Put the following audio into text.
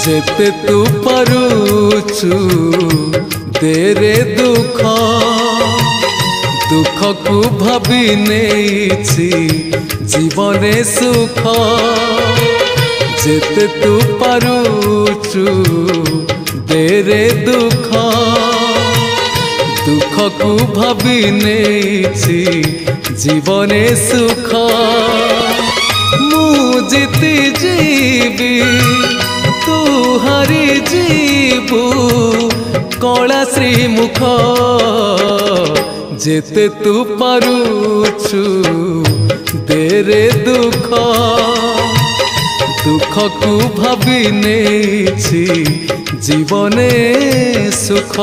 जेते तू पारुचु देरे दुख दुख को भाभी नेछि जीवने सुख जेते तू पारुचु देरे दुख दुख को भाभी नेछि जीवने सुख मु जीती जीवी तू हरी जीवु कला श्रीमुख जेते तू पारुचु देरे दुख दुख को भाभी नेछि जीवने सुख।